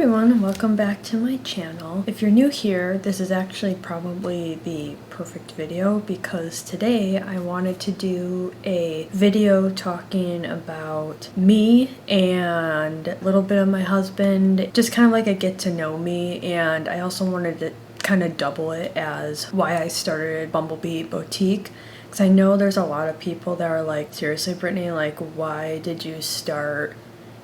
everyone, welcome back to my channel. If you're new here, this is actually probably the perfect video because today I wanted to do a video talking about me and a little bit of my husband, just kind of like a get to know me, and I also wanted to kind of double it as why I started Bumblebee Boutique. Because I know there's a lot of people that are like, seriously Brittany, like why did you start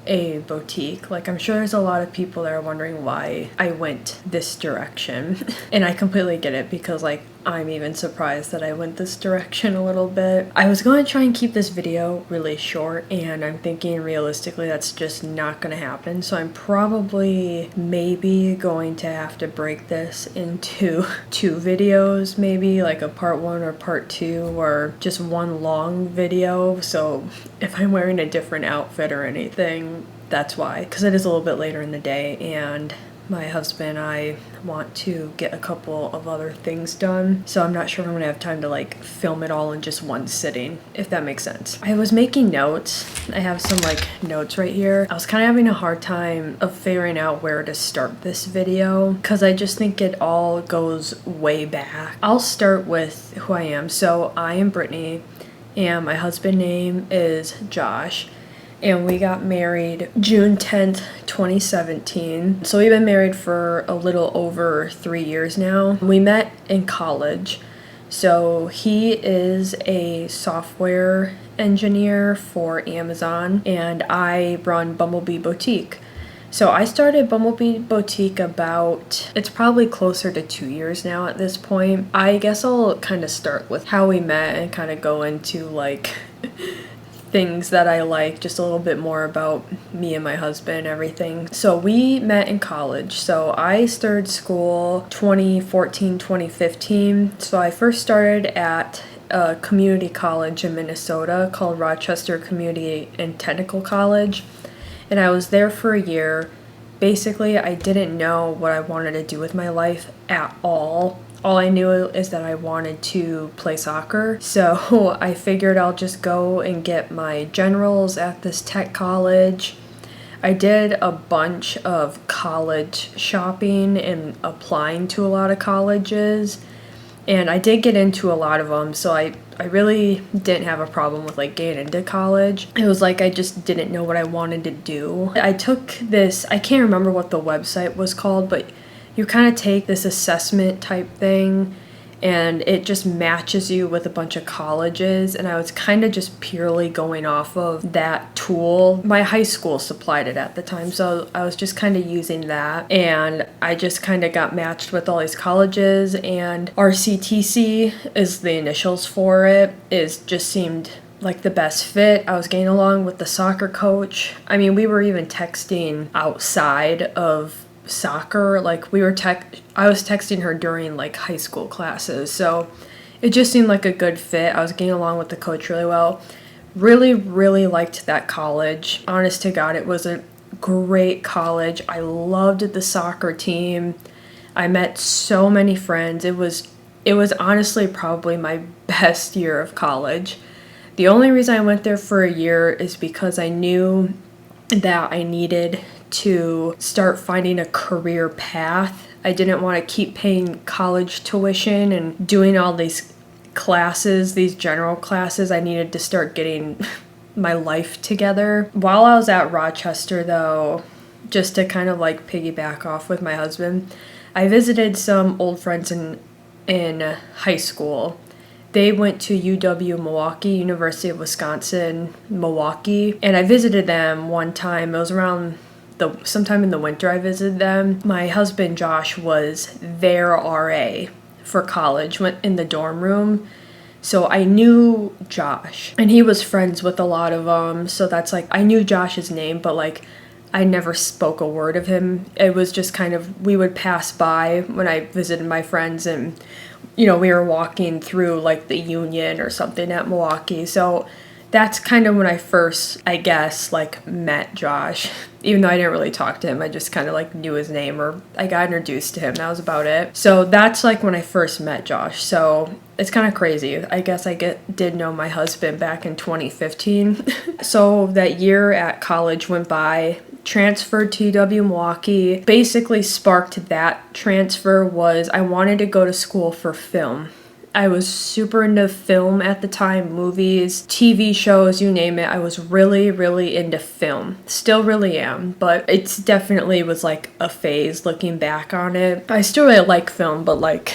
a boutique? Like, I'm sure there's a lot of people that are wondering why I went this direction. And I completely get it because like I'm even surprised that I went this direction a little bit. I was going to try and keep this video really short, and I'm thinking realistically that's just not going to happen. So I'm probably maybe going to have to break this into two videos, maybe like a part 1 or part 2, or just one long video. So if I'm wearing a different outfit or anything, that's why, because it is a little bit later in the day and my husband and I want to get a couple of other things done, so I'm not sure if I'm gonna have time to like film it all in just one sitting, if that makes sense. I was making notes. I have some like notes right here. I was kind of having a hard time of figuring out where to start this video because I just think it all goes way back. I'll start with who I am. So I am Brittany and my husband's name is Josh. And we got married June 10th, 2017. So we've been married for a little over 3 years now. We met in college. So he is a software engineer for Amazon, and I run Bumblebee Boutique. So I started Bumblebee Boutique it's probably closer to 2 years now at this point. I guess I'll kind of start with how we met and kind of go into like things that I like, just a little bit more about me and my husband and everything. So we met in college. So I started school 2014, 2015. So I first started at a community college in Minnesota called Rochester Community and Technical College. And I was there for a year. Basically, I didn't know what I wanted to do with my life at all. All I knew is that I wanted to play soccer, so I figured I'll just go and get my generals at this tech college. I did a bunch of college shopping and applying to a lot of colleges, and I did get into a lot of them, so I really didn't have a problem with like getting into college. It was like I just didn't know what I wanted to do. I took this, I can't remember what the website was called, but you kind of take this assessment type thing and it just matches you with a bunch of colleges, and I was kind of just purely going off of that tool. My high school supplied it at the time, so I was just kind of using that, and I just kind of got matched with all these colleges, and RCTC is the initials for it. Just seemed like the best fit. I was getting along with the soccer coach. I mean, we were even texting outside of soccer. Like I was texting her during like high school classes, so it just seemed like a good fit. I was getting along with the coach really well. Really liked that college. Honest to God, it was a great college. I loved the soccer team. I met so many friends. It was honestly probably my best year of college. The only reason I went there for a year is because I knew that I needed to start finding a career path. I didn't want to keep paying college tuition and doing all these classes, these general classes. I needed to start getting my life together. While I was at Rochester though, just to kind of like piggyback off with my husband, I visited some old friends in high school. They went to UW-Milwaukee, University of Wisconsin, Milwaukee, and I visited them one time. It was around sometime in the winter I visited them. My husband Josh was their RA for college, went in the dorm room. So I knew Josh, and he was friends with a lot of them. So that's like, I knew Josh's name, but like I never spoke a word of him. It was just kind of, we would pass by when I visited my friends, and you know, we were walking through like the Union or something at Milwaukee. So that's kind of when I first, I guess, like met Josh. Even though I didn't really talk to him, I just kind of like knew his name, or I got introduced to him. That was about it. So that's like when I first met Josh. So it's kind of crazy. I guess I did know my husband back in 2015. So that year at college went by. transferred to UW Milwaukee. Basically sparked that transfer was I wanted to go to school for film. I was super into film at the time, movies, TV shows, you name it. I was really, really into film. Still really am, but it's definitely was like a phase looking back on it. I still really like film, but like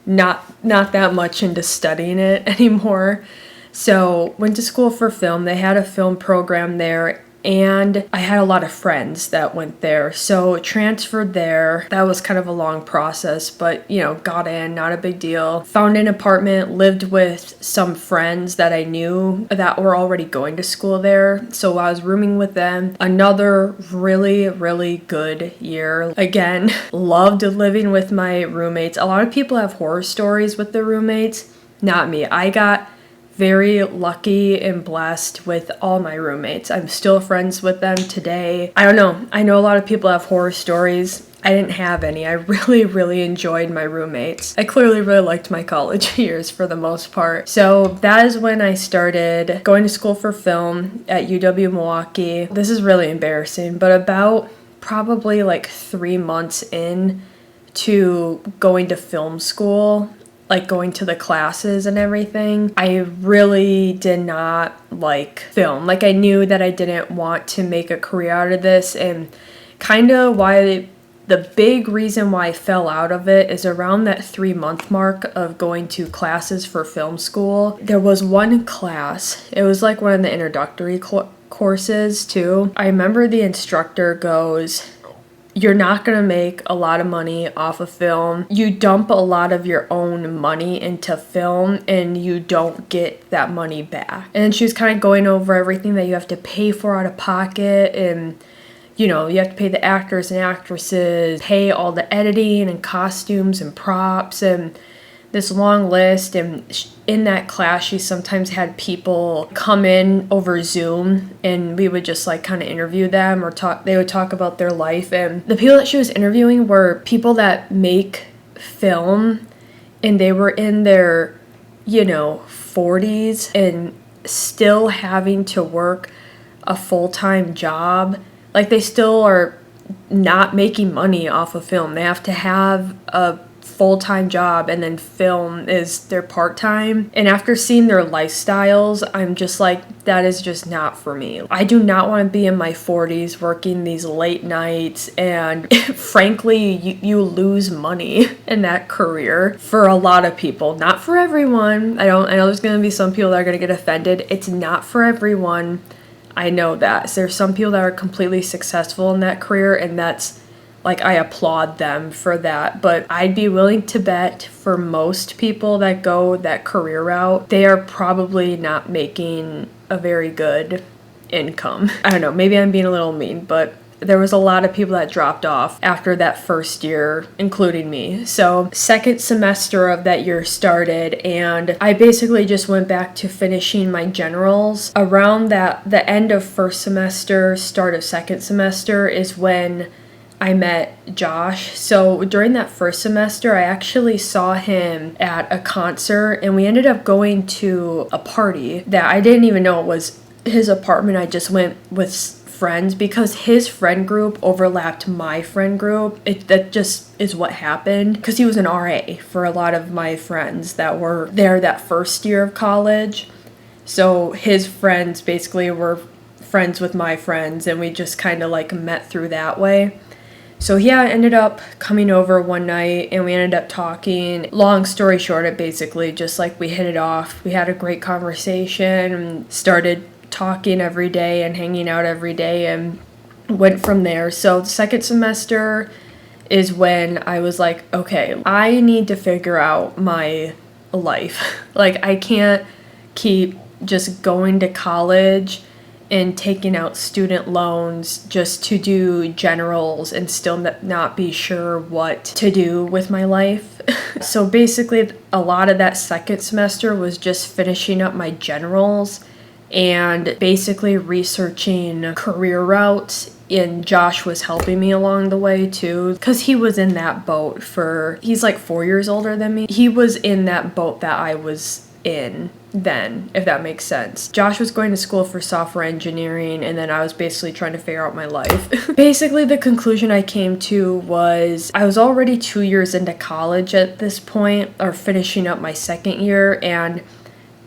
not that much into studying it anymore. So went to school for film. They had a film program there, and I had a lot of friends that went there. So transferred there. That was kind of a long process, but got in, not a big deal. Found an apartment, lived with some friends that I knew that were already going to school there. So I was rooming with them. Another really, really good year. Again, loved living with my roommates. A lot of people have horror stories with their roommates. Not me. I got very lucky and blessed with all my roommates. I'm still friends with them today. I don't know. I know a lot of people have horror stories. I didn't have any. I really, really enjoyed my roommates. I clearly really liked my college years for the most part. So that is when I started going to school for film at UW Milwaukee. This is really embarrassing, but about probably like 3 months in to going to film school, like going to the classes and everything, I really did not like film. Like I knew that I didn't want to make a career out of this, and kind of why the big reason why I fell out of it is around that 3-month mark of going to classes for film school. There was one class, it was like one of the introductory courses too. I remember the instructor goes, "You're not going to make a lot of money off of film. You dump a lot of your own money into film and you don't get that money back." And she was kind of going over everything that you have to pay for out of pocket, and you have to pay the actors and actresses, pay all the editing and costumes and props and this long list. And in that class, she sometimes had people come in over Zoom, and we would just like kind of interview them or talk. They would talk about their life, and the people that she was interviewing were people that make film, and they were in their 40s and still having to work a full-time job. Like they still are not making money off of film. They have to have a full-time job, and then film is their part-time. And after seeing their lifestyles, I'm just like, that is just not for me. I do not want to be in my 40s working these late nights, and frankly, you lose money in that career for a lot of people. Not for everyone. I know there's going to be some people that are going to get offended. It's not for everyone. I know that. So there's some people that are completely successful in that career, and that's like, I applaud them for that. But I'd be willing to bet for most people that go that career route, they are probably not making a very good income. I don't know, maybe I'm being a little mean, but there was a lot of people that dropped off after that first year, including me. So second semester of that year started, and I basically just went back to finishing my generals. Around the end of first semester, start of second semester is when I met Josh. So during that first semester, I actually saw him at a concert, and we ended up going to a party that I didn't even know it was his apartment. I just went with friends because his friend group overlapped my friend group. That just is what happened, because he was an RA for a lot of my friends that were there that first year of college. So his friends basically were friends with my friends, and we just kind of like met through that way. So yeah, I ended up coming over one night, and we ended up talking. Long story short, it basically just like we hit it off. We had a great conversation and started talking every day and hanging out every day, and went from there. So the second semester is when I was like, okay, I need to figure out my life. Like, I can't keep just going to college and taking out student loans just to do generals and still not be sure what to do with my life. So basically, a lot of that second semester was just finishing up my generals and basically researching career routes, and Josh was helping me along the way too, because he was in that boat he's like 4 years older than me. He was in that boat that I was in then, if that makes sense. Josh was going to school for software engineering, and then I was basically trying to figure out my life. Basically, the conclusion I came to was I was already 2 years into college at this point, or finishing up my second year, and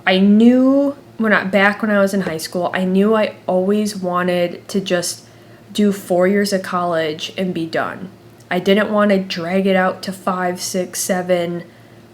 I knew back when I was in high school, I knew I always wanted to just do 4 years of college and be done. I didn't want to drag it out to 5, 6, 7.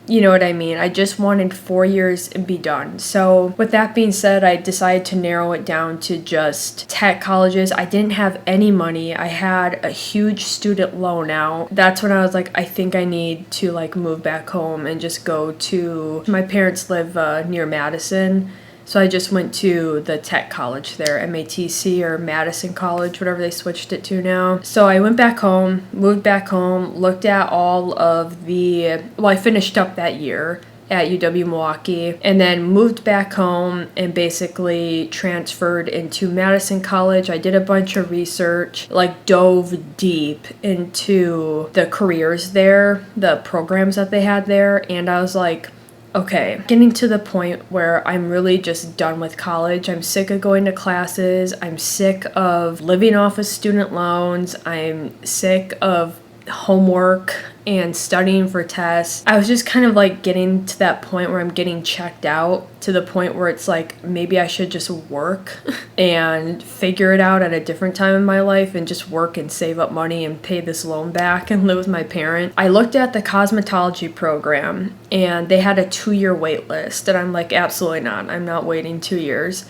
You know what I mean? I just wanted 4 years and be done. So with that being said, I decided to narrow it down to just tech colleges. I didn't have any money. I had a huge student loan out. That's when I was like, I think I need to like move back home and just go to, my parents live near Madison. So I just went to the tech college there, MATC or Madison College, whatever they switched it to now. So I went back home, moved back home, looked at all of I finished up that year at UW-Milwaukee, and then moved back home and basically transferred into Madison College. I did a bunch of research, like dove deep into the careers there, the programs that they had there, and I was like, okay, getting to the point where I'm really just done with college. I'm sick of going to classes. I'm sick of living off of student loans. I'm sick of homework and studying for tests. I was just kind of like getting to that point where I'm getting checked out, to the point where it's like maybe I should just work and figure it out at a different time in my life and just work and save up money and pay this loan back and live with my parent. I looked at the cosmetology program and they had a 2-year wait list, and I'm like, absolutely not. I'm not waiting 2 years.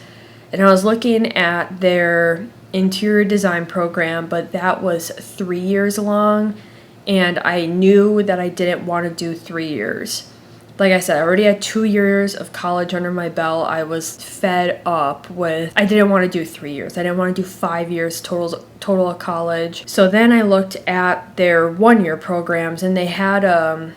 And I was looking at their interior design program, but that was 3 years long, and I knew that I didn't want to do 3 years. Like I said, I already had 2 years of college under my belt. I was fed up with, I didn't want to do 3 years. I didn't want to do 5 years total of college. So then I looked at their 1-year programs, and they had a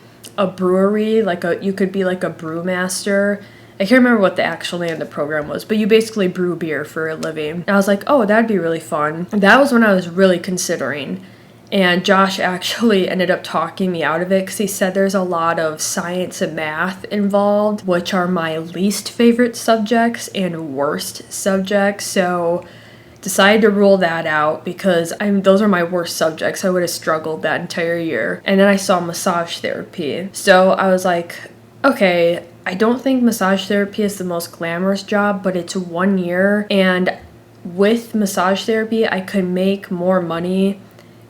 brewery, you could be like a brewmaster. I can't remember what the actual name of the program was, but you basically brew beer for a living. And I was like, oh, that'd be really fun. That was when I was really considering. And Josh actually ended up talking me out of it because he said there's a lot of science and math involved, which are my least favorite subjects and worst subjects. So decided to rule that out because those are my worst subjects. I would have struggled that entire year. And then I saw massage therapy. So I was like, okay, I don't think massage therapy is the most glamorous job, but it's 1 year. And with massage therapy, I could make more money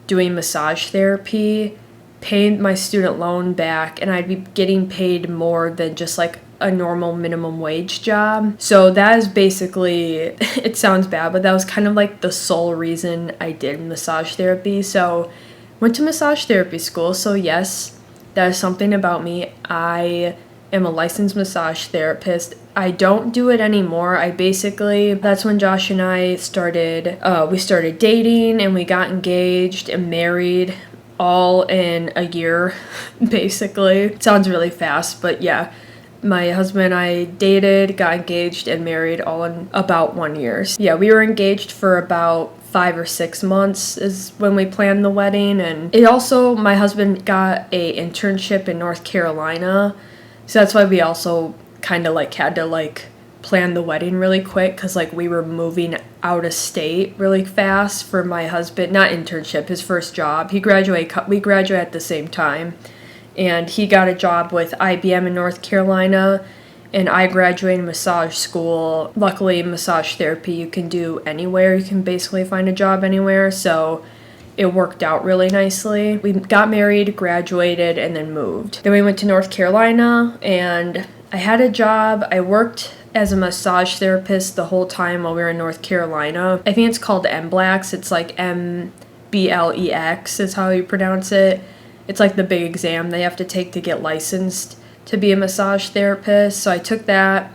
doing massage therapy, paying my student loan back, and I'd be getting paid more than just like a normal minimum wage job. So that is basically, it sounds bad, but that was kind of like the sole reason I did massage therapy. So went to massage therapy school. So yes, that is something about me. I am a licensed massage therapist. I don't do it anymore. That's when Josh and I started dating, and we got engaged and married all in a year, basically. It sounds really fast, but yeah. My husband and I dated, got engaged, and married all in about 1 year. So yeah, we were engaged for about 5 or 6 months is when we planned the wedding. And my husband got a internship in North Carolina. So that's why we also kind of had to plan the wedding really quick, because we were moving out of state really fast for my husband. Not internship, his first job. We graduated at the same time, and he got a job with IBM in North Carolina, and I graduated massage school. Luckily, massage therapy you can do anywhere. You can basically find a job anywhere, so it worked out really nicely. We got married, graduated, and then moved. Then we went to North Carolina, and I had a job. I worked as a massage therapist the whole time while we were in North Carolina. I think it's called MBLEX. It's like MBLEX is how you pronounce it. It's like the big exam they have to take to get licensed to be a massage therapist. So I took that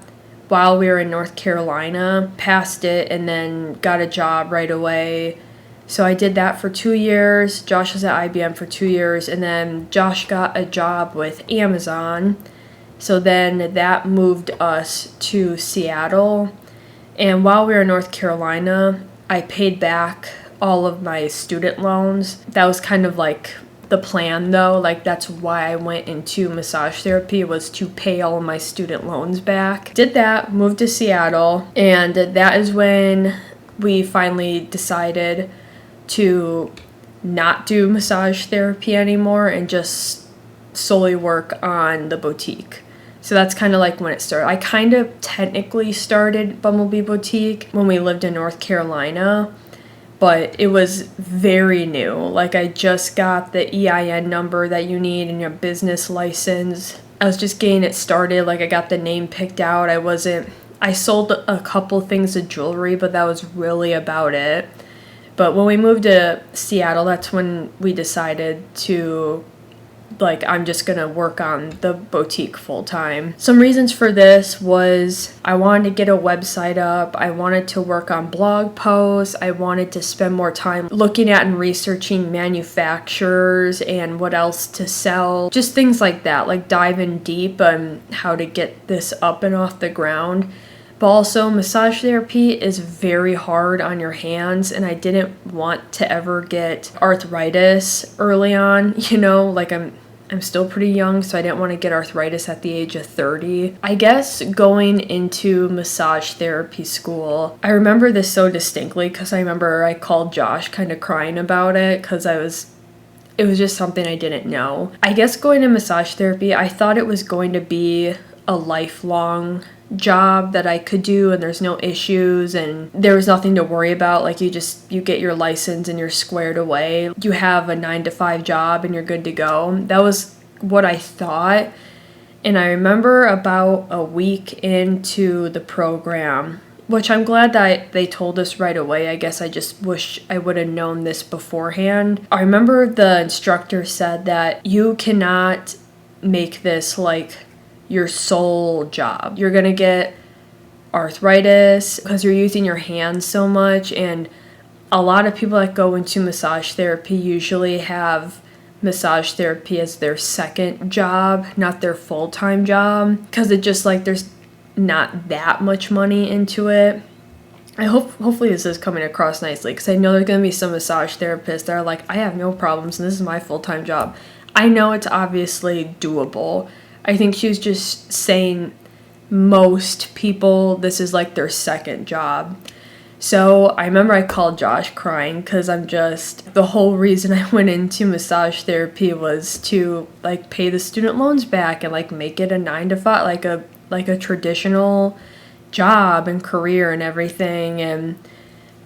while we were in North Carolina, passed it, and then got a job right away. So I did that for 2 years. Josh was at IBM for 2 years, and then Josh got a job with Amazon. So then that moved us to Seattle. And while we were in North Carolina, I paid back all of my student loans. That was kind of the plan though. Like that's why I went into massage therapy, was to pay all of my student loans back. Did that, moved to Seattle, and that is when we finally decided to not do massage therapy anymore and just solely work on the boutique. So that's kind of like when it started. I kind of technically started Bumblebee Boutique when we lived in North Carolina, but it was very new. Like I just got the EIN number that you need in your business license. I was just getting it started. Like I got the name picked out. I sold a couple things of jewelry, but that was really about it. But when we moved to Seattle, that's when we decided to, like, I'm just gonna work on the boutique full time. Some reasons for this was I wanted to get a website up, I wanted to work on blog posts, I wanted to spend more time looking at and researching manufacturers and what else to sell, just things like that, like diving deep on how to get this up and off the ground. But also, massage therapy is very hard on your hands, and I didn't want to ever get arthritis early on, like I'm still pretty young, so I didn't want to get arthritis at the age of 30. I guess going into massage therapy school, I remember this so distinctly because I remember I called Josh kind of crying about it because it was just something I didn't know. I guess going to massage therapy, I thought it was going to be a lifelong job that I could do and there's no issues and there was nothing to worry about. Like you get your license and you're squared away. You have a 9-to-5 job and you're good to go. That was what I thought. And I remember about a week into the program, which I'm glad that they told us right away. I guess I just wish I would have known this beforehand. I remember the instructor said that you cannot make this like your sole job. You're gonna get arthritis because you're using your hands so much, and a lot of people that go into massage therapy usually have massage therapy as their second job, not their full-time job, because it just like there's not that much money into it. Hopefully this is coming across nicely, because I know there's gonna be some massage therapists that are like, I have no problems and this is my full-time job. I know it's obviously doable. I think she was just saying most people, this is like their second job. So I remember I called Josh crying because the whole reason I went into massage therapy was to like pay the student loans back and like make it a 9-to-5, like a traditional job and career and everything. And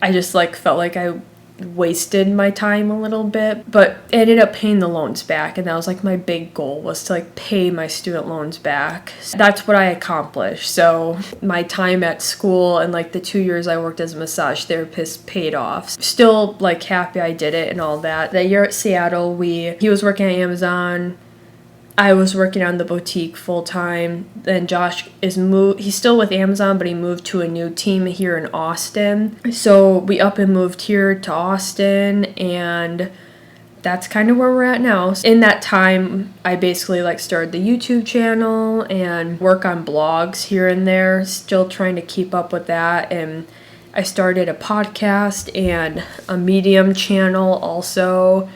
I just like felt like I wasted my time a little bit, but I ended up paying the loans back, and that was like my big goal, was to like pay my student loans back. That's what I accomplished. So my time at school and like the 2 years I worked as a massage therapist paid off. Still like happy I did it and all that. That year at Seattle, he was working at Amazon, I was working on the boutique full time. Then Josh he's still with Amazon, but he moved to a new team here in Austin. So we up and moved here to Austin, and that's kind of where we're at now. In that time, I basically like started the YouTube channel and work on blogs here and there, still trying to keep up with that. And I started a podcast and a Medium channel also.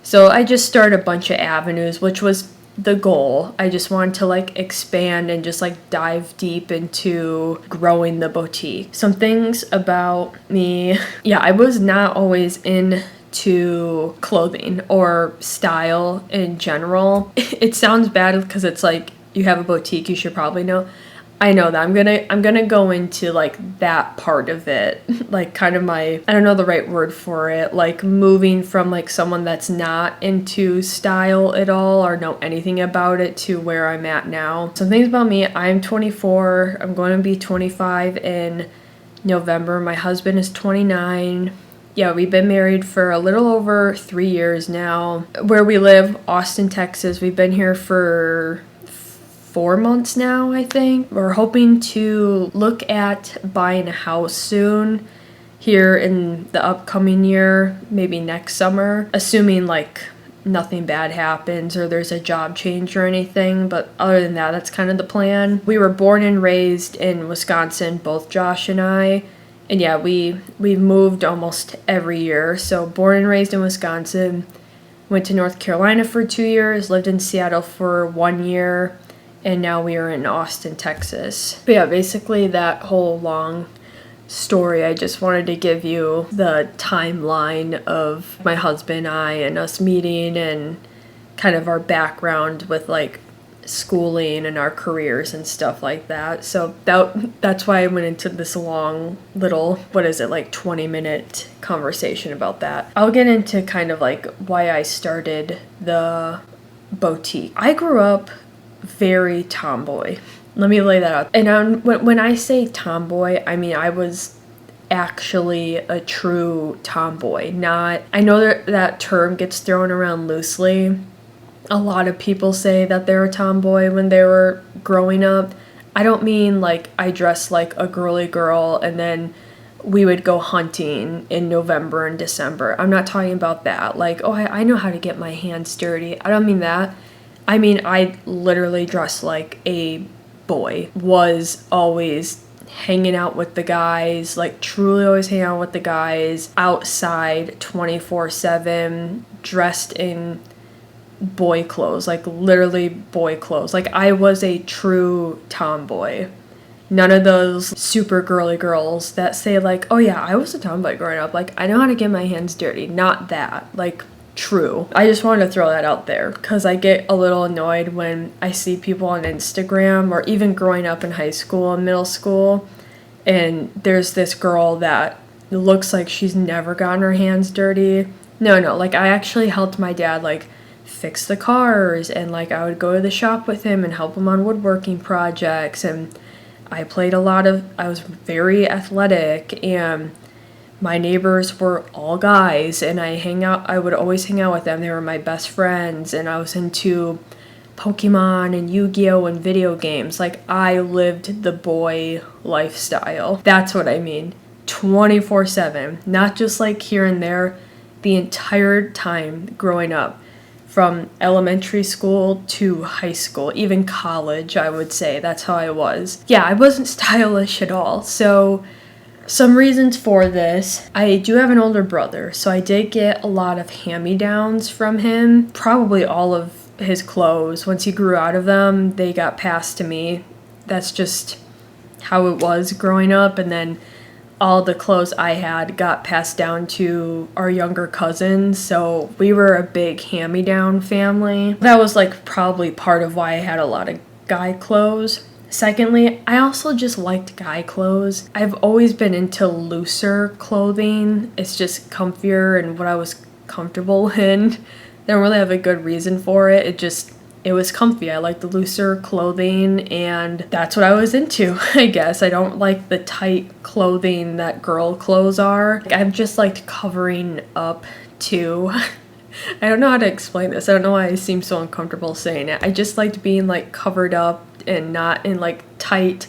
So I just started a bunch of avenues, which was the goal. I just wanted to like expand and just like dive deep into growing the boutique. Some things about me, I was not always into clothing or style in general. It sounds bad because it's like you have a boutique, you should probably know. I know that I'm gonna go into like that part of it, like kind of I don't know the right word for it, like moving from like someone that's not into style at all or know anything about it to where I'm at now. Some things about me: I'm 24. I'm going to be 25 in November. My husband is 29. Yeah, we've been married for a little over 3 years now. Where we live, Austin, Texas. We've been here for 4 months now, I think. We're hoping to look at buying a house soon here in the upcoming year, maybe next summer, assuming like nothing bad happens or there's a job change or anything. But other than that, that's kind of the plan. We were born and raised in Wisconsin, both Josh and I. And yeah, we've moved almost every year. So born and raised in Wisconsin. Went to North Carolina for 2 years, lived in Seattle for 1 year, and now we are in Austin, Texas. But yeah, basically that whole long story, I just wanted to give you the timeline of my husband and I and us meeting and kind of our background with like schooling and our careers and stuff like that. So that's why I went into this long little, like 20-minute conversation about that. I'll get into kind of like why I started the boutique. I grew up very tomboy. Let me lay that out. And when I say tomboy, I mean I was actually a true tomboy. I know that term gets thrown around loosely. A lot of people say that they're a tomboy when they were growing up. I don't mean like I dressed like a girly girl and then we would go hunting in November and December. I'm not talking about that. Like, oh, I know how to get my hands dirty. I don't mean that. I mean, I literally dressed like a boy. Was always hanging out with the guys, like truly always hanging out with the guys, outside 24/7, dressed in boy clothes, like literally boy clothes. Like I was a true tomboy. None of those super girly girls that say like, oh yeah, I was a tomboy growing up. Like I know how to get my hands dirty. Not that. Like true. I just wanted to throw that out there because I get a little annoyed when I see people on Instagram or even growing up in high school and middle school and there's this girl that looks like she's never gotten her hands dirty. No, like I actually helped my dad like fix the cars and like I would go to the shop with him and help him on woodworking projects, and I was very athletic and my neighbors were all guys and I would always hang out with them. They were my best friends and I was into Pokemon and Yu-Gi-Oh and video games. Like I lived the boy lifestyle. That's what I mean. 24/7, not just like here and there, the entire time growing up. From elementary school to high school, even college, I would say. That's how I was. Yeah, I wasn't stylish at all. So, some reasons for this. I do have an older brother, so I did get a lot of hand-me-downs from him. Probably all of his clothes. Once he grew out of them, they got passed to me. That's just how it was growing up. And then all the clothes I had got passed down to our younger cousins, so we were a big hand-me-down family. That was like probably part of why I had a lot of guy clothes. Secondly, I also just liked guy clothes. I've always been into looser clothing. It's just comfier and what I was comfortable in. I don't really have a good reason for it. It was comfy. I like the looser clothing and that's what I was into, I guess. I don't like the tight clothing that girl clothes are. I've just liked covering up too. I don't know how to explain this. I don't know why I seem so uncomfortable saying it. I just liked being like covered up and not in like tight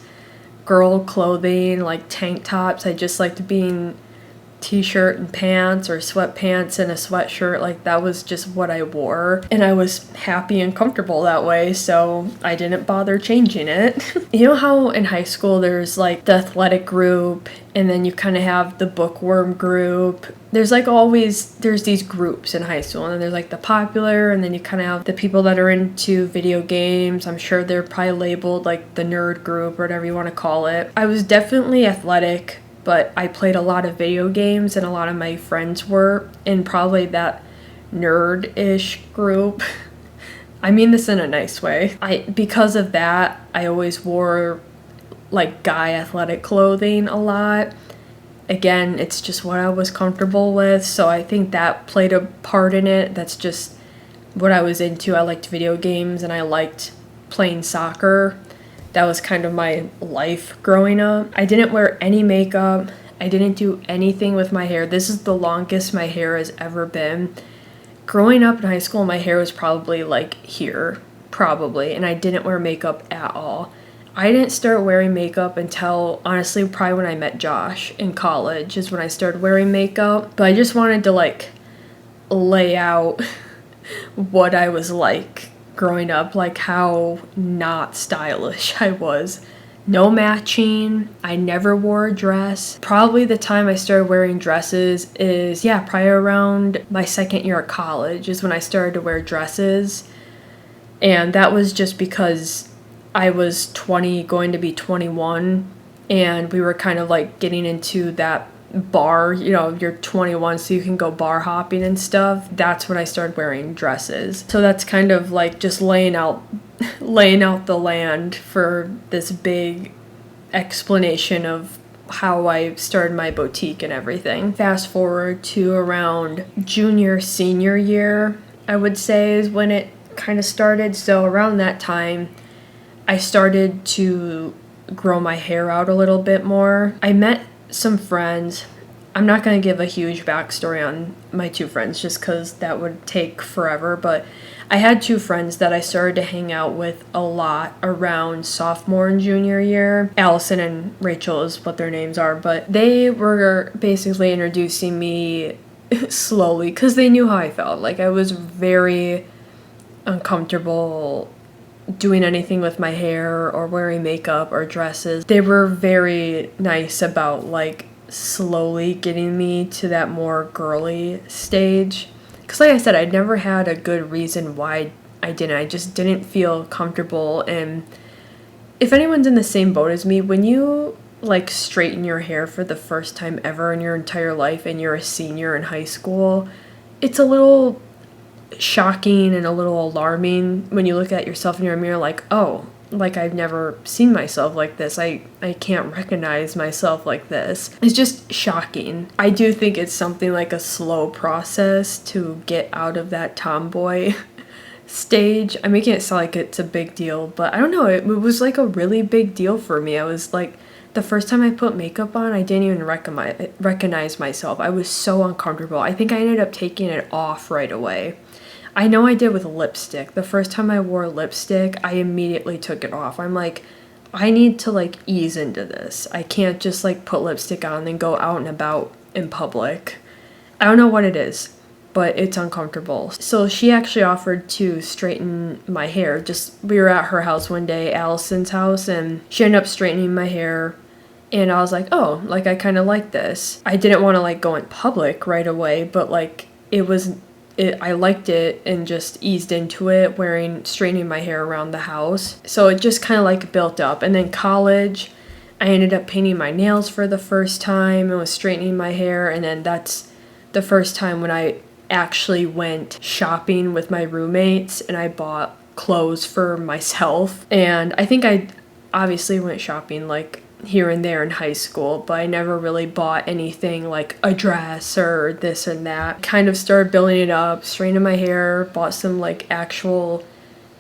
girl clothing, like tank tops. I just liked being t-shirt and pants or sweatpants and a sweatshirt. Like that was just what I wore and I was happy and comfortable that way, so I didn't bother changing it. You know how in high school there's like the athletic group and then you kind of have the bookworm group. There's these groups in high school and then there's like the popular and then you kind of have the people that are into video games. I'm sure they're probably labeled like the nerd group or whatever you want to call it. I was definitely athletic, but I played a lot of video games and a lot of my friends were in probably that nerd-ish group. I mean this in a nice way. Because of that, I always wore like guy athletic clothing a lot. Again, it's just what I was comfortable with, so I think that played a part in it. That's just what I was into. I liked video games and I liked playing soccer. That was kind of my life growing up. I didn't wear any makeup. I didn't do anything with my hair. This is the longest my hair has ever been. Growing up in high school, my hair was probably like here, probably, and I didn't wear makeup at all. I didn't start wearing makeup until, honestly, probably when I met Josh in college is when I started wearing makeup. But I just wanted to like lay out what I was like growing up, like how not stylish I was. no matching. I never wore a dress. Probably the time I started wearing dresses is, probably around my second year at college is when I started to wear dresses. And that was just because I was 20, going to be 21, and we were kind of like getting into that bar, you're 21 so you can go bar hopping and stuff. That's when I started wearing dresses. So that's kind of like just laying out the land for this big explanation of how I started my boutique and everything. Fast forward to around junior, senior year, I would say is when it kind of started. So around that time, I started to grow my hair out a little bit more. I met some friends. I'm not going to give a huge backstory on my two friends just because that would take forever, but I had two friends that I started to hang out with a lot around sophomore and junior year. Allison and Rachel is what their names are, but they were basically introducing me slowly because they knew how I felt. Like, I was very uncomfortable doing anything with my hair or wearing makeup or dresses. They were very nice about like slowly getting me to that more girly stage. Because like I said, I never had a good reason why I didn't. I just didn't feel comfortable. And if anyone's in the same boat as me, when you like straighten your hair for the first time ever in your entire life and you're a senior in high school, it's a little shocking and a little alarming when you look at yourself in your mirror like, oh, like I've never seen myself like this. I can't recognize myself like this. It's just shocking. I do think it's something like a slow process to get out of that tomboy stage. I'm making it sound like it's a big deal, but I don't know. It was like a really big deal for me. I was like, the first time I put makeup on, I didn't even recognize myself. I was so uncomfortable. I think I ended up taking it off right away. I know I did with lipstick. The first time I wore lipstick, I immediately took it off. I'm like, I need to like ease into this. I can't just like put lipstick on and go out and about in public. I don't know what it is, but it's uncomfortable. So she actually offered to straighten my hair. We were at her house one day, Allison's house, and she ended up straightening my hair. And I was like, oh, like I kind of like this. I didn't want to like go in public right away, but like I liked it and just eased into it, straightening my hair around the house. So it just kind of like built up. And then college, I ended up painting my nails for the first time and was straightening my hair. And then that's the first time when I actually went shopping with my roommates and I bought clothes for myself. And I think I obviously went shopping like here and there in high school, but I never really bought anything like a dress or this and that. Kind of started building it up, straightening my hair, bought some like actual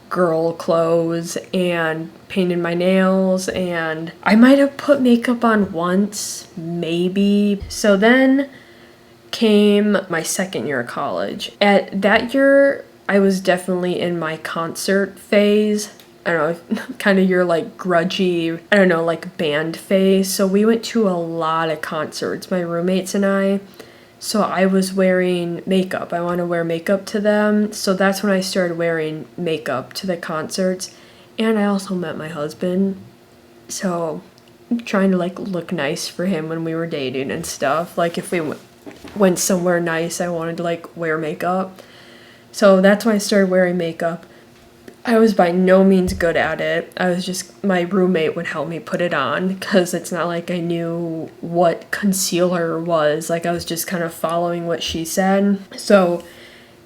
girl clothes and painted my nails, and I might have put makeup on once, maybe. So then came my second year of college. At that year, I was definitely in my concert phase. I don't know, kind of your like grudgy, I don't know, like band phase. So we went to a lot of concerts, my roommates and I. So I was wearing makeup. I want to wear makeup to them. So that's when I started wearing makeup to the concerts. And I also met my husband. So I'm trying to like look nice for him when we were dating and stuff. Like if we went somewhere nice, I wanted to like wear makeup. So that's when I started wearing makeup. I was by no means good at it. My roommate would help me put it on because it's not like I knew what concealer was. Like I was just kind of following what she said. So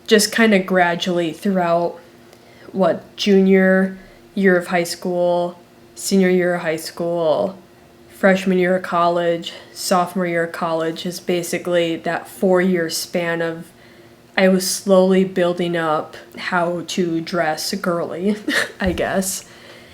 just kind of gradually throughout junior year of high school, senior year of high school, freshman year of college, sophomore year of college is basically that 4-year span of I was slowly building up how to dress girly, I guess.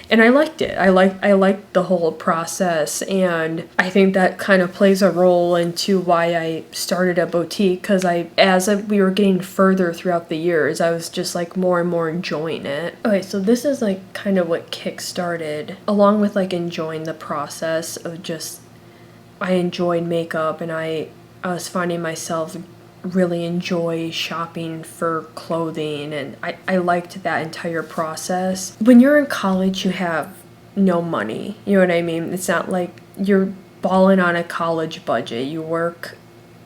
And I liked it. I liked the whole process, and I think that kind of plays a role into why I started a boutique, because we were getting further throughout the years, I was just like more and more enjoying it. Okay, so this is like kind of what kick-started, along with like enjoying the process of just, I enjoyed makeup, and I was finding myself really enjoy shopping for clothing, and I liked that entire process. When you're in college, you have no money. You know what I mean? It's not like you're balling on a college budget. You work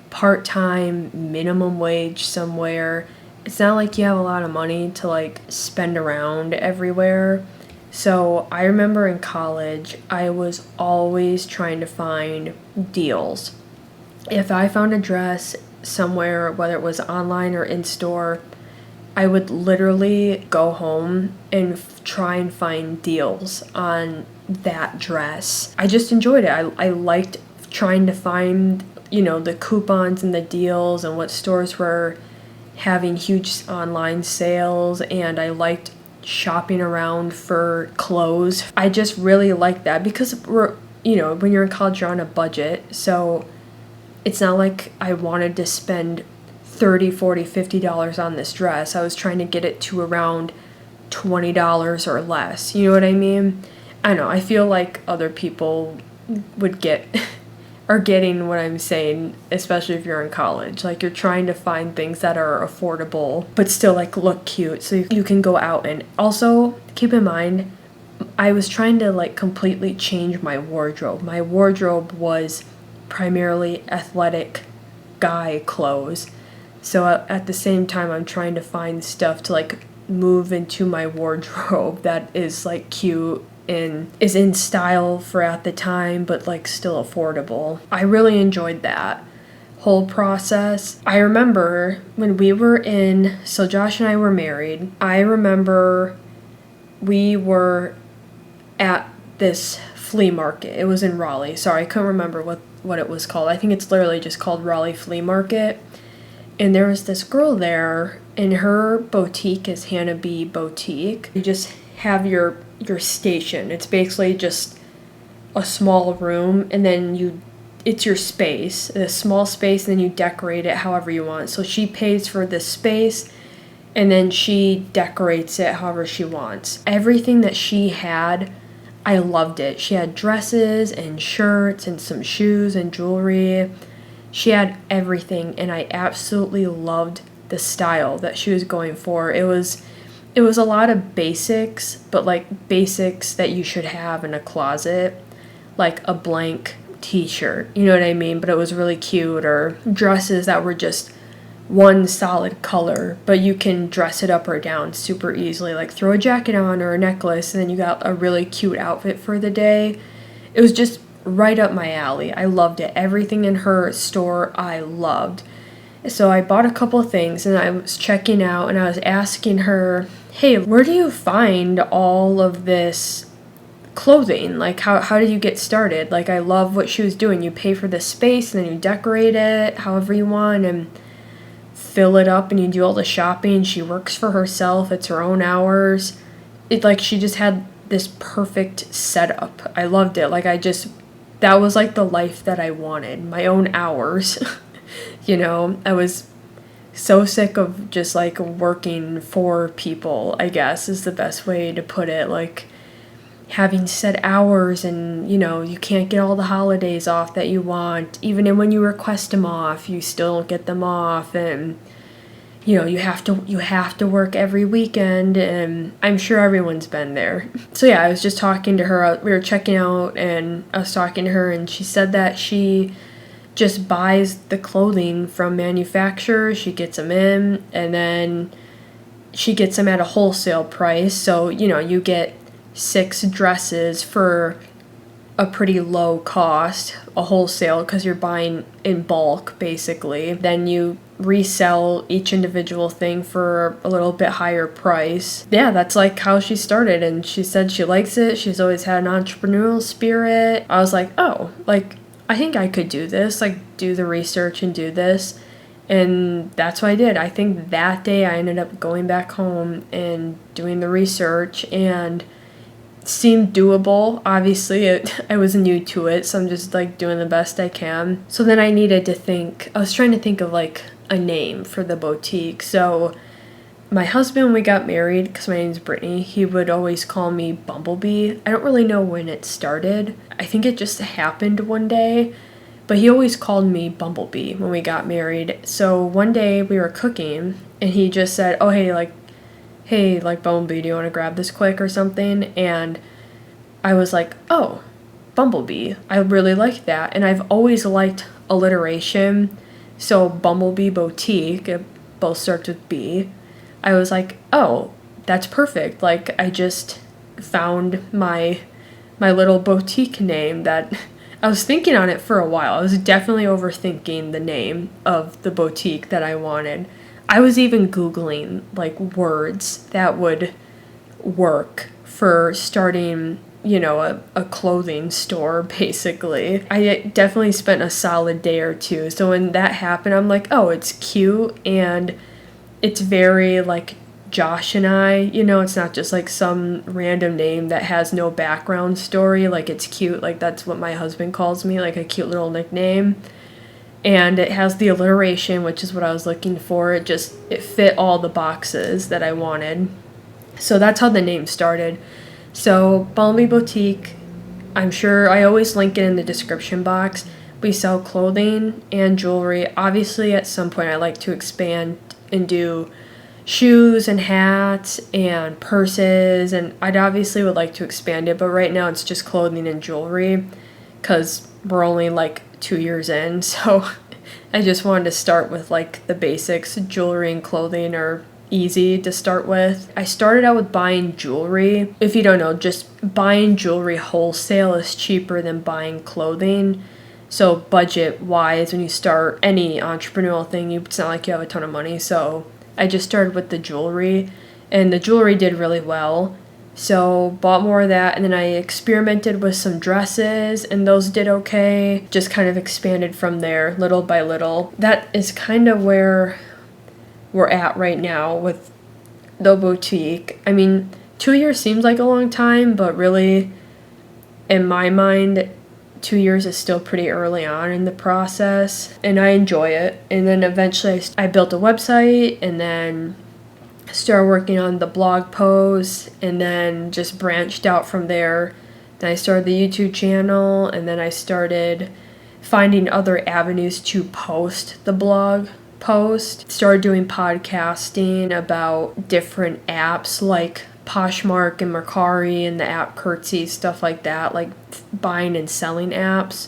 part-time, minimum wage somewhere. It's not like you have a lot of money to like spend around everywhere. So I remember in college, I was always trying to find deals. If I found a dress somewhere, whether it was online or in store, I would literally go home and try and find deals on that dress. I just enjoyed it. I liked trying to find, the coupons and the deals and what stores were having huge online sales, and I liked shopping around for clothes. I just really liked that because when you're in college, you're on a budget, so it's not like I wanted to spend $30, $40, $50 on this dress. I was trying to get it to around $20 or less. You know what I mean? I know, I feel like other people are getting what I'm saying, especially if you're in college. Like, you're trying to find things that are affordable, but still, like, look cute so you can go out. And also, keep in mind, I was trying to, like, completely change my wardrobe. My wardrobe was primarily athletic guy clothes. So at the same time, I'm trying to find stuff to, like, move into my wardrobe that is, like, cute and is in style for at the time, but, like, still affordable. I really enjoyed that whole process. I remember when so Josh and I were married, I remember we were at this flea market. It was in Raleigh. Sorry, I couldn't remember what it was called. I think it's literally just called Raleigh Flea Market. And there was this girl there, and her boutique is Hannah B Boutique. You just have your station. It's basically just a small room, and then it's your space, a small space, and then you decorate it however you want. So she pays for this space, and then she decorates it however she wants. Everything that she had, I loved it. She had dresses and shirts and some shoes and jewelry. She had everything, and I absolutely loved the style that she was going for. It was a lot of basics, but like basics that you should have in a closet, like a blank t-shirt, you know what I mean? But it was really cute, or dresses that were just one solid color, but you can dress it up or down super easily, like throw a jacket on or a necklace, and then you got a really cute outfit for the day. It was just right up my alley. I loved it. Everything in her store I loved. So I bought a couple of things, and I was checking out, and I was asking her, hey, where do you find all of this clothing? Like, how did you get started? Like, I love what she was doing. You pay for the space, and then you decorate it however you want, and fill it up, and you do all the shopping. She works for herself. It's her own hours. She just had this perfect setup. I loved it. That was like the life that I wanted. My own hours. I was so sick of just like working for people, I guess is the best way to put it. Like, having set hours, and you can't get all the holidays off that you want. Even when you request them off, you still don't get them off, and you have to work every weekend, and I'm sure everyone's been there. So yeah, I was just talking to her. We were checking out, and I was talking to her, and she said that she just buys the clothing from manufacturers. She gets them in, and then she gets them at a wholesale price. So, you get 6 dresses for a pretty low cost, a wholesale, because you're buying in bulk, basically. Then you resell each individual thing for a little bit higher price. Yeah, that's like how she started, and she said she likes it. She's always had an entrepreneurial spirit. I was like, oh, like, I think I could do this, like, do the research and do this. And that's what I did. I think that day I ended up going back home and doing the research, and seemed doable. Obviously, I was new to it, so I'm just like doing the best I can. So then I was trying to think of like a name for the boutique. So my husband, when we got married, because my name's Brittany, he would always call me Bumblebee. I don't really know when it started. I think it just happened one day, but he always called me Bumblebee when we got married. So one day we were cooking, and he just said, oh, hey, Bumblebee, do you want to grab this quick or something? And I was like, oh, Bumblebee. I really like that. And I've always liked alliteration. So Bumblebee Boutique, it both starts with B. I was like, oh, that's perfect. Like, I just found my little boutique name that I was thinking on it for a while. I was definitely overthinking the name of the boutique that I wanted. I was even Googling like words that would work for starting, a clothing store, basically. I definitely spent a solid day or two. So when that happened, I'm like, oh, it's cute and it's very like Josh and I, it's not just like some random name that has no background story. Like, it's cute. Like, that's what my husband calls me, like a cute little nickname. And it has the alliteration, which is what I was looking for. It fit all the boxes that I wanted. So that's how the name started. So Balmy Boutique, I'm sure I always link it in the description box. We sell clothing and jewelry. Obviously, at some point, I like to expand and do shoes and hats and purses, and I'd obviously would like to expand it, but right now it's just clothing and jewelry because we're only like 2 years in, so I just wanted to start with like the basics. Jewelry and clothing are easy to start with. I started out with buying jewelry. If you don't know, just buying jewelry wholesale is cheaper than buying clothing. So budget wise, when you start any entrepreneurial thing, it's not like you have a ton of money, so I just started with the jewelry, and the jewelry did really well. So bought more of that, and then I experimented with some dresses, and those did okay. Just kind of expanded from there, little by little. That is kind of where we're at right now with the boutique. I mean, 2 years seems like a long time, but really, in my mind, 2 years is still pretty early on in the process, and I enjoy it. And then eventually I built a website, and then started working on the blog posts, and then just branched out from there. Then I started the YouTube channel, and then I started finding other avenues to post the blog post. Started doing podcasting about different apps like Poshmark and Mercari and the app Curtsy, stuff like that, like buying and selling apps,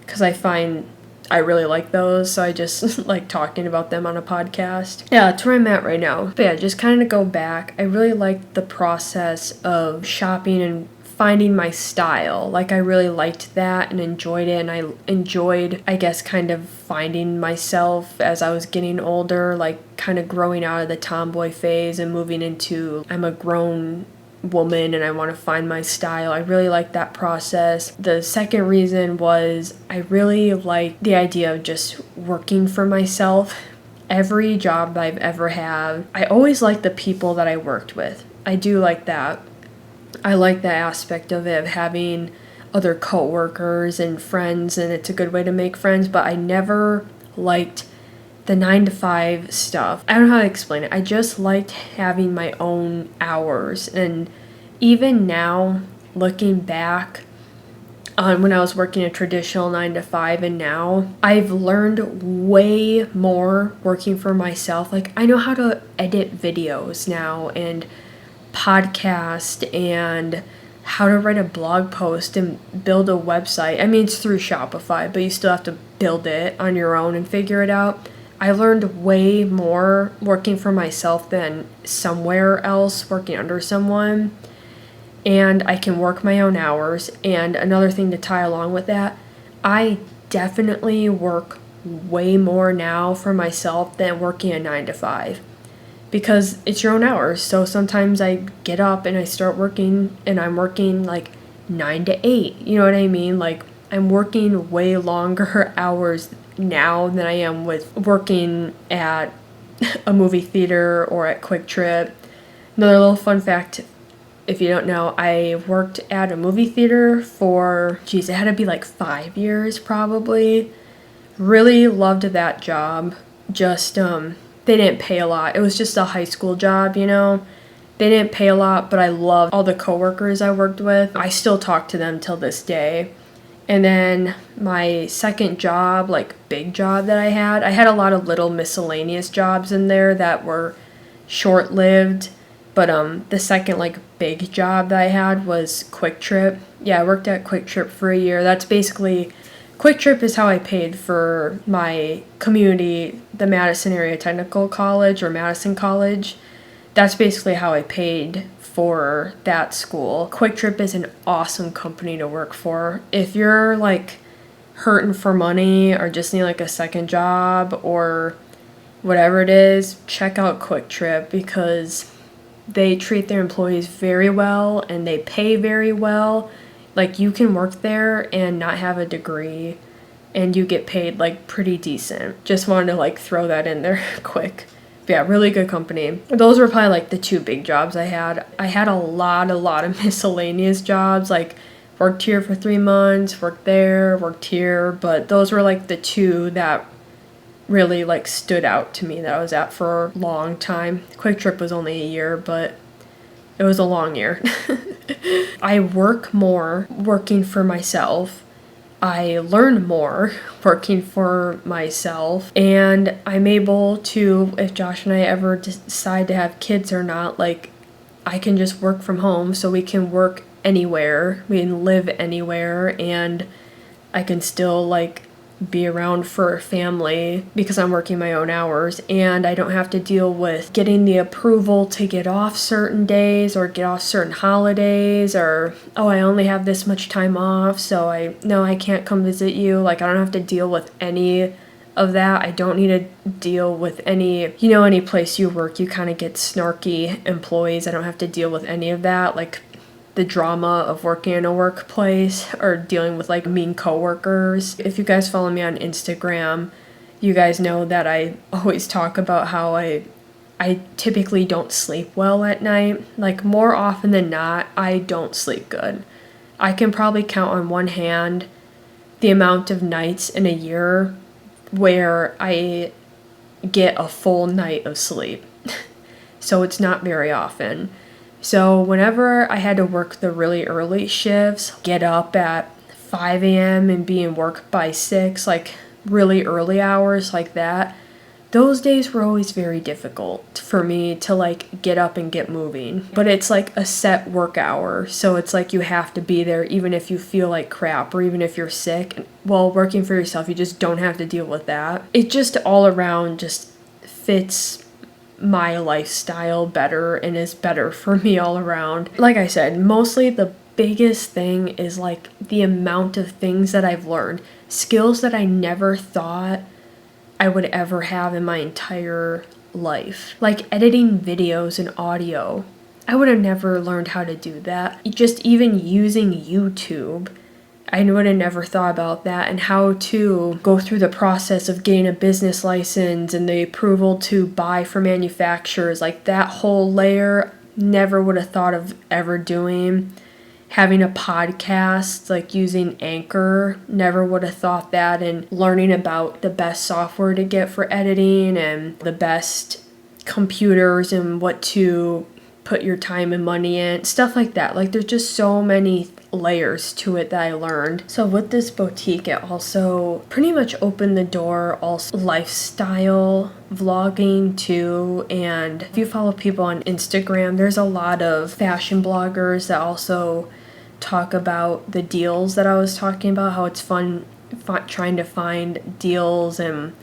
because I find I really like those, so I just like talking about them on a podcast. Yeah, that's where I'm at right now. But yeah, just kind of go back. I really liked the process of shopping and finding my style. Like, I really liked that and enjoyed it, and I enjoyed, I guess, kind of finding myself as I was getting older, like kind of growing out of the tomboy phase and moving into I'm a grown woman and I want to find my style. I really like that process. The second reason was I really like the idea of just working for myself. Every job I've ever had, I always liked the people that I worked with. I do like that. I like the aspect of it, of having other coworkers and friends, and it's a good way to make friends, but I never liked the 9 to 5 stuff. I don't know how to explain it. I just liked having my own hours. And even now, looking back on when I was working a traditional 9 to 5 and now, I've learned way more working for myself. Like, I know how to edit videos now and podcast and how to write a blog post and build a website. I mean, it's through Shopify, but you still have to build it on your own and figure it out. I learned way more working for myself than somewhere else working under someone, and I can work my own hours. And another thing to tie along with that, I definitely work way more now for myself than working a 9 to 5. Because it's your own hours. So sometimes I get up and I start working, and I'm working like 9 to 8. You know what I mean? Like, I'm working way longer hours now than I am with working at a movie theater or at Quick Trip. Another little fun fact, if you don't know, I worked at a movie theater for, it had to be like 5 years probably. Really loved that job. Just, they didn't pay a lot. It was just a high school job, you know. They didn't pay a lot, but I loved all the coworkers I worked with. I still talk to them till this day. And then my second job, like big job that I had a lot of little miscellaneous jobs in there that were short-lived. But the second like big job that I had was Quick Trip. Yeah, I worked at Quick Trip for a year. That's basically, Quick Trip is how I paid for my community, the Madison Area Technical College or Madison College. That's basically how I paid for that school. Quick Trip is an awesome company to work for. If you're like hurting for money or just need like a second job or whatever it is, check out Quick Trip because they treat their employees very well and they pay very well. Like, you can work there and not have a degree and you get paid like pretty decent. Just wanted to like throw that in there quick. But yeah, really good company. Those were probably like the two big jobs I had. I had a lot of miscellaneous jobs, like worked here for 3 months, worked there, worked here, but those were like the two that really like stood out to me that I was at for a long time. Quick Trip was only a year, but it was a long year. I work more working for myself. I learn more working for myself, and I'm able to, if Josh and I ever decide to have kids or not, like, I can just work from home, so we can work anywhere, we can live anywhere, and I can still like be around for family because I'm working my own hours, and I don't have to deal with getting the approval to get off certain days or get off certain holidays, or oh, I only have this much time off, so I can't come visit you. Like, I don't have to deal with any of that. I don't need to deal with any place you work, you kind of get snarky employees. I don't have to deal with any of that, like the drama of working in a workplace or dealing with like mean coworkers. If you guys follow me on Instagram, you guys know that I always talk about how I typically don't sleep well at night. Like, more often than not, I don't sleep good. I can probably count on one hand the amount of nights in a year where I get a full night of sleep. So it's not very often. So whenever I had to work the really early shifts, get up at 5 a.m. and be in work by 6, like really early hours like that, those days were always very difficult for me to like get up and get moving. But it's like a set work hour, so it's like you have to be there even if you feel like crap or even if you're sick. Well, working for yourself, you just don't have to deal with that. It just all around just fits my lifestyle better and is better for me all around. Like I said, mostly the biggest thing is like the amount of things that I've learned, skills that I never thought I would ever have in my entire life. Like editing videos and audio. I would have never learned how to do that. Just even using YouTube, I would have never thought about that, and how to go through the process of getting a business license and the approval to buy from manufacturers. Like, that whole layer, never would have thought of ever doing. Having a podcast, like using Anchor, never would have thought that, and learning about the best software to get for editing and the best computers and what to put your time and money in, stuff like that. Like, there's just so many layers to it that I learned. So with this boutique, it also pretty much opened the door also lifestyle vlogging too. And if you follow people on Instagram, there's a lot of fashion bloggers that also talk about the deals that I was talking about, how it's fun trying to find deals and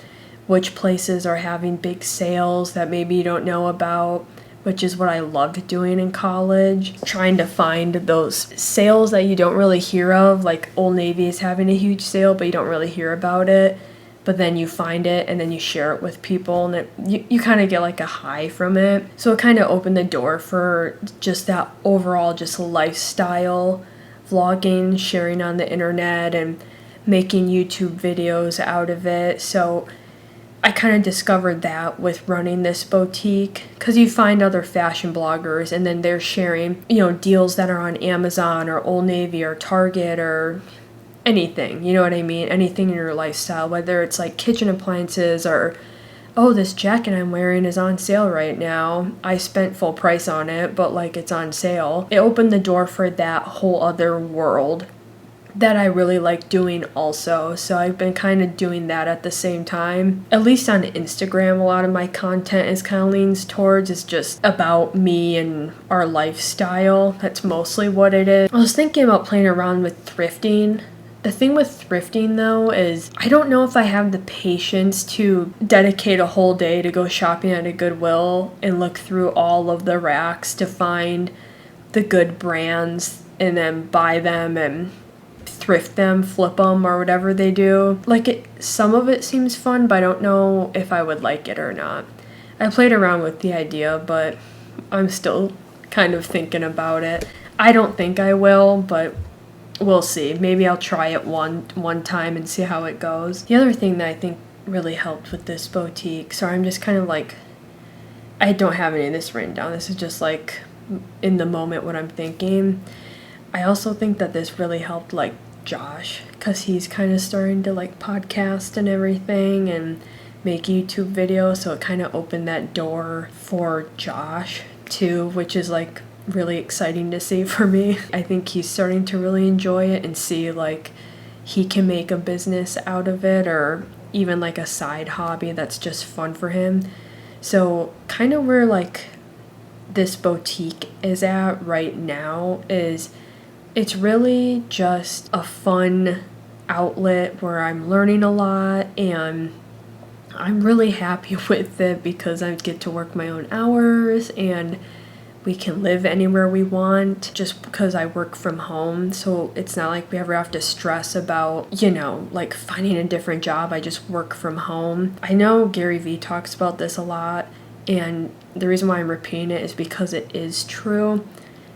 which places are having big sales that maybe you don't know about, which is what I loved doing in college, trying to find those sales that you don't really hear of. Like, Old Navy is having a huge sale, but you don't really hear about it, but then you find it and then you share it with people, and you kind of get like a high from it. So it kind of opened the door for just that overall just lifestyle vlogging, sharing on the internet and making YouTube videos out of it. So I kind of discovered that with running this boutique, because you find other fashion bloggers and then they're sharing, deals that are on Amazon or Old Navy or Target or anything, you know what I mean? Anything in your lifestyle, whether it's like kitchen appliances or, oh, this jacket I'm wearing is on sale right now. I spent full price on it, but like it's on sale. It opened the door for that whole other world that I really like doing also. So I've been kind of doing that at the same time. At least on Instagram, a lot of my content is kind of leans towards is just about me and our lifestyle. That's mostly what it is. I was thinking about playing around with thrifting. The thing with thrifting though is I don't know if I have the patience to dedicate a whole day to go shopping at a Goodwill and look through all of the racks to find the good brands and then buy them and thrift them, flip them, or whatever they do. Like, some of it seems fun, but I don't know if I would like it or not. I played around with the idea, but I'm still kind of thinking about it. I don't think I will, but we'll see. Maybe I'll try it one time and see how it goes. The other thing that I think really helped with this boutique, so I'm just kind of like, I don't have any of this written down. This is just like in the moment what I'm thinking. I also think that this really helped like Josh, because he's kind of starting to like podcast and everything and make YouTube videos, so it kind of opened that door for Josh too, which is like really exciting to see for me. I think he's starting to really enjoy it and see like he can make a business out of it, or even like a side hobby that's just fun for him. So kind of where like this boutique is at right now is it's really just a fun outlet where I'm learning a lot, and I'm really happy with it because I get to work my own hours and we can live anywhere we want just because I work from home. So it's not like we ever have to stress about, like finding a different job. I just work from home. I know Gary Vee talks about this a lot, and the reason why I'm repeating it is because it is true.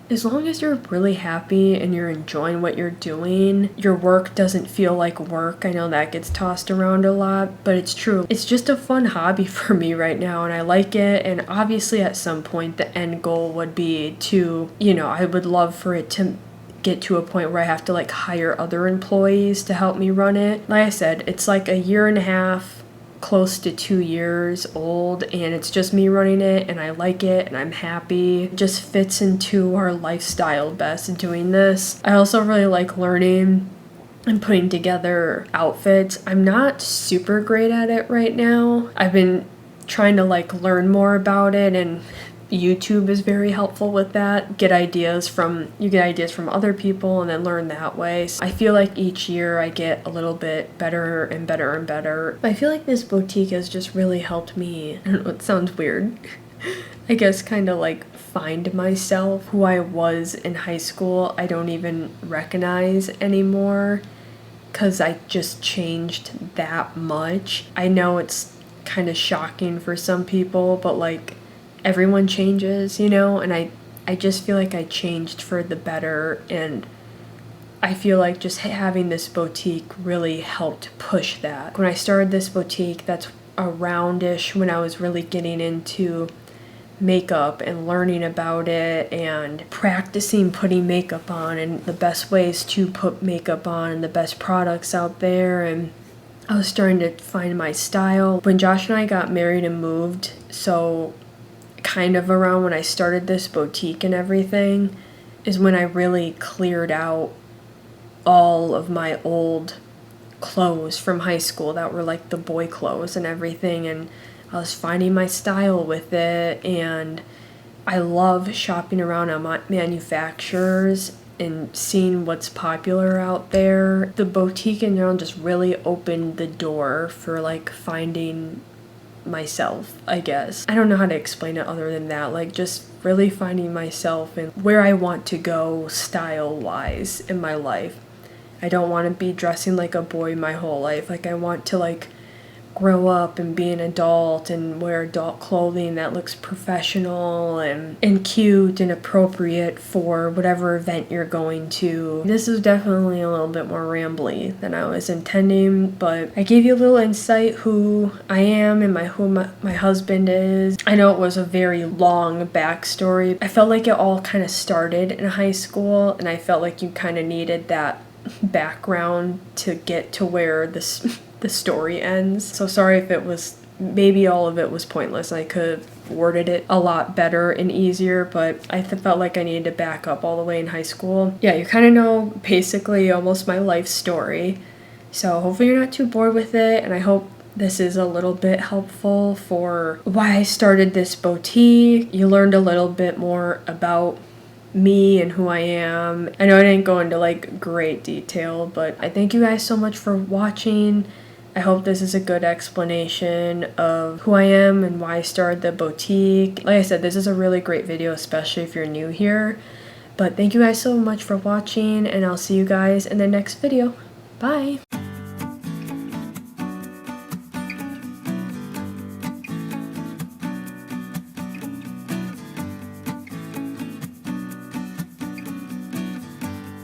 As long as you're really happy and you're enjoying what you're doing, your work doesn't feel like work. I know that gets tossed around a lot, but it's true. It's just a fun hobby for me right now, and I like it. And obviously at some point the end goal would be to, I would love for it to get to a point where I have to like hire other employees to help me run it. Like I said, it's like a year and a half, close to 2 years old, and it's just me running it, and I like it and I'm happy. It just fits into our lifestyle best doing this. I also really like learning and putting together outfits. I'm not super great at it right now. I've been trying to like learn more about it, and YouTube is very helpful with that. You get ideas from other people and then learn that way. So I feel like each year I get a little bit better and better and better. I feel like this boutique has just really helped me. I don't know, it sounds weird. I guess kind of like find myself. Who I was in high school, I don't even recognize anymore because I just changed that much. I know it's kind of shocking for some people, but like, everyone changes, and I just feel like I changed for the better, and I feel like just having this boutique really helped push that. When I started this boutique, that's around-ish when I was really getting into makeup and learning about it and practicing putting makeup on and the best ways to put makeup on and the best products out there, and I was starting to find my style. When Josh and I got married and moved, so kind of around when I started this boutique and everything, is when I really cleared out all of my old clothes from high school that were like the boy clothes and everything, and I was finding my style with it, and I love shopping around on manufacturers and seeing what's popular out there. The boutique in general just really opened the door for like finding myself, I guess. I don't know how to explain it other than that, like just really finding myself and where I want to go style-wise in my life. I don't want to be dressing like a boy my whole life. Like, I want to like grow up and be an adult and wear adult clothing that looks professional and cute and appropriate for whatever event you're going to. This is definitely a little bit more rambly than I was intending, but I gave you a little insight who I am and who my husband is. I know it was a very long backstory. I felt like it all kind of started in high school, and I felt like you kind of needed that background to get to where the story ends. So sorry if it was maybe all of it was pointless. I could have worded it a lot better and easier, but I felt like I needed to back up all the way in high school. Yeah, you kind of know basically almost my life story. So hopefully you're not too bored with it, and I hope this is a little bit helpful for why I started this boutique. You learned a little bit more about me and who I am. I know I didn't go into like great detail, but I thank you guys so much for watching. I hope this is a good explanation of who I am and why I started the boutique. Like I said, this is a really great video, especially if you're new here. But thank you guys so much for watching, and I'll see you guys in the next video. Bye!